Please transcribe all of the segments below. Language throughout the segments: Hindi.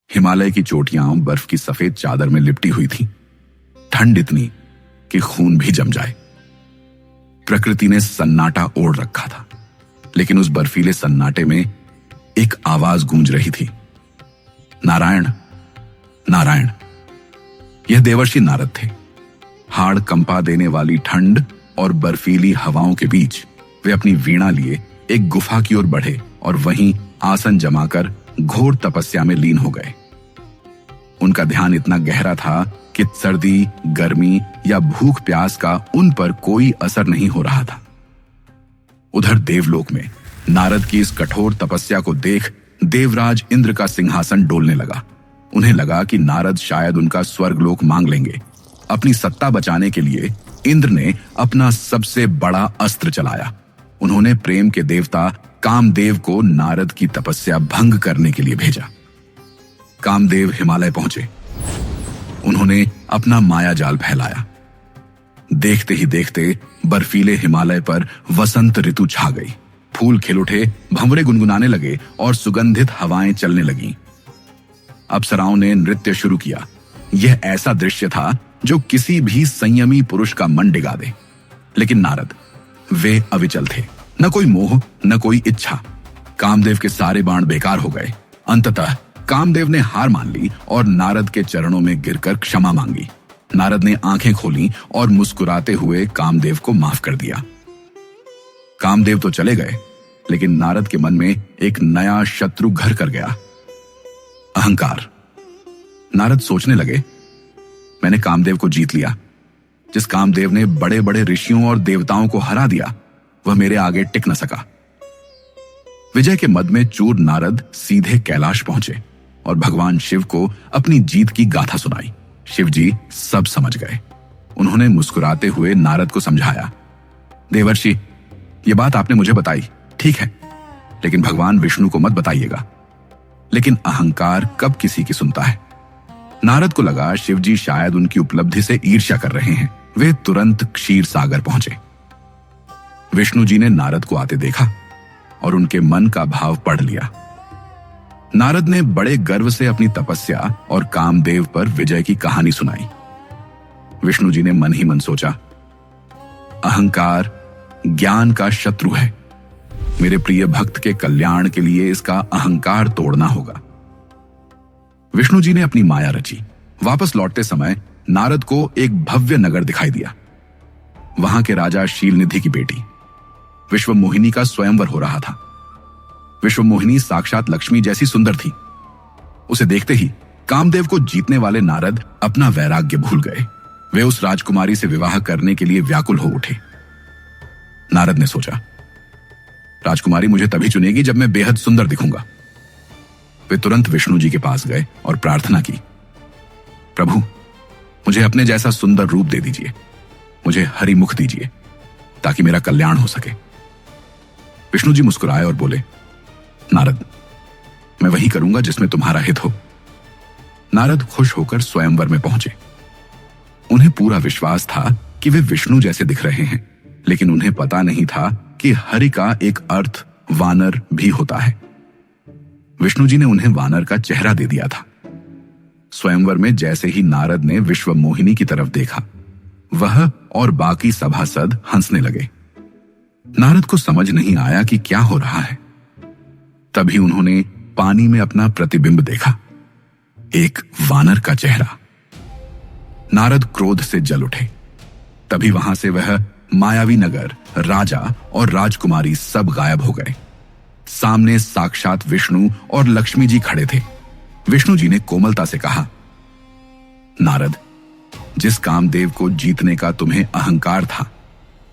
हिमालय की चोटियां बर्फ की सफेद चादर में लिपटी हुई थीं। ठंड इतनी कि खून भी जम जाए। प्रकृति ने सन्नाटा ओढ़ रखा था, लेकिन उस बर्फीले सन्नाटे में एक आवाज गूंज रही थी, नारायण, नारायण। यह देवर्षि नारद थे। हाड़ कंपा देने वाली ठंड और बर्फीली हवाओं के बीच वे अपनी वीणा लिए एक गुफा की ओर बढ़े और वहीं आसन जमाकर घोर तपस्या में लीन हो गए। उनका ध्यान इतना गहरा था कि सर्दी, गर्मी या भूख प्यास का उन पर कोई असर नहीं हो रहा था। उधर देवलोक में नारद की इस कठोर तपस्या को देख देवराज इंद्र का सिंहासन डोलने लगा। उन्हें लगा कि नारद शायद उनका स्वर्गलोक मांग लेंगे। अपनी सत्ता बचाने के लिए इंद्र ने अपना सबसे बड़ा अस्त्र चलाया। उन्होंने प्रेम के देवता कामदेव को नारद की तपस्या भंग करने के लिए भेजा। कामदेव हिमालय पहुंचे। उन्होंने अपना माया जाल फैलाया। देखते ही देखते बर्फीले हिमालय पर वसंत ऋतु छा गई। फूल खिल उठे, भंवरे गुनगुनाने लगे और सुगंधित हवाएं चलने लगीं। अप्सराओं ने नृत्य शुरू किया। यह ऐसा दृश्य था जो किसी भी संयमी पुरुष का मन डिगा दे। लेकिन नारद, वे अविचल थे। न कोई मोह, न कोई इच्छा। कामदेव के सारे बाण बेकार हो गए। अंततः कामदेव ने हार मान ली और नारद के चरणों में गिरकर क्षमा मांगी। नारद ने आंखें खोली और मुस्कुराते हुए कामदेव को माफ कर दिया। कामदेव तो चले गए, लेकिन नारद के मन में एक नया शत्रु घर कर गया, अहंकार। नारद सोचने लगे, मैंने कामदेव को जीत लिया। जिस कामदेव ने बड़े बड़े ऋषियों और देवताओं को हरा दिया, वह मेरे आगे टिक न सका। विजय के मद में चूर नारद सीधे कैलाश पहुंचे और भगवान शिव को अपनी जीत की गाथा सुनाई। शिव जी सब समझ गए। उन्होंने मुस्कुराते हुए नारद को समझाया, देवर्षि, यह बात आपने मुझे बताई, ठीक है, लेकिन भगवान विष्णु को मत बताइएगा। लेकिन अहंकार कब किसी की सुनता है। नारद को लगा शिव जी शायद उनकी उपलब्धि से ईर्ष्या कर रहे हैं। वे तुरंत क्षीर सागर पहुंचे। विष्णु जी ने नारद को आते देखा और उनके मन का भाव पढ़ लिया। नारद ने बड़े गर्व से अपनी तपस्या और कामदेव पर विजय की कहानी सुनाई। विष्णु जी ने मन ही मन सोचा, अहंकार ज्ञान का शत्रु है। मेरे प्रिय भक्त के कल्याण के लिए इसका अहंकार तोड़ना होगा। विष्णु जी ने अपनी माया रची। वापस लौटते समय नारद को एक भव्य नगर दिखाई दिया। वहां के राजा शीलनिधि की बेटी विश्वमोहिनी का स्वयंवर हो रहा था। विश्वमोहिनी साक्षात लक्ष्मी जैसी सुंदर थी। उसे देखते ही कामदेव को जीतने वाले नारद अपना वैराग्य भूल गए। वे उस राजकुमारी से विवाह करने के लिए व्याकुल हो उठे। नारद ने सोचा, राजकुमारी मुझे तभी चुनेगी जब मैं बेहद सुंदर दिखूंगा। वे तुरंत विष्णु जी के पास गए और प्रार्थना की, प्रभु, मुझे अपने जैसा सुंदर रूप दे दीजिए। मुझे हरि मुख दीजिए ताकि मेरा कल्याण हो सके। विष्णु जी मुस्कुराए और बोले, नारद, मैं वही करूंगा जिसमें तुम्हारा हित हो। नारद खुश होकर स्वयंवर में पहुंचे। उन्हें पूरा विश्वास था कि वे विष्णु जैसे दिख रहे हैं, लेकिन उन्हें पता नहीं था कि हरि का एक अर्थ वानर भी होता है। विष्णु जी ने उन्हें वानर का चेहरा दे दिया था। स्वयंवर में जैसे ही नारद ने विश्वमोहिनी की तरफ देखा, वह और बाकी सभासद हंसने लगे। नारद को समझ नहीं आया कि क्या हो रहा है। तभी उन्होंने पानी में अपना प्रतिबिंब देखा, एक वानर का चेहरा। नारद क्रोध से जल उठे। तभी वहां से वह मायावी नगर, राजा और राजकुमारी सब गायब हो गए। सामने साक्षात विष्णु और लक्ष्मी जी खड़े थे। विष्णु जी ने कोमलता से कहा, नारद, जिस कामदेव को जीतने का तुम्हें अहंकार था,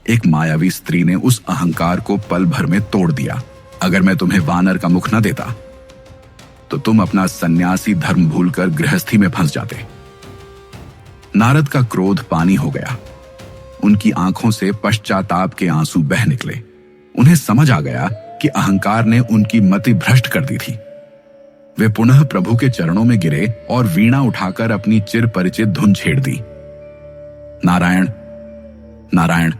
एक मायावी स्त्री ने उस अहंकार को पल भर में तोड़ दिया। अगर मैं तुम्हें वानर का मुख न देता तो तुम अपना सन्यासी धर्म भूलकर गृहस्थी में फंस जाते। नारद का क्रोध पानी हो गया। उनकी आंखों से पश्चाताप के आंसू बह निकले। उन्हें समझ आ गया कि अहंकार ने उनकी मति भ्रष्ट कर दी थी। वे पुनः प्रभु के चरणों में गिरे और वीणा उठाकर अपनी चिर परिचित धुन छेड़ दी, नारायण, नारायण।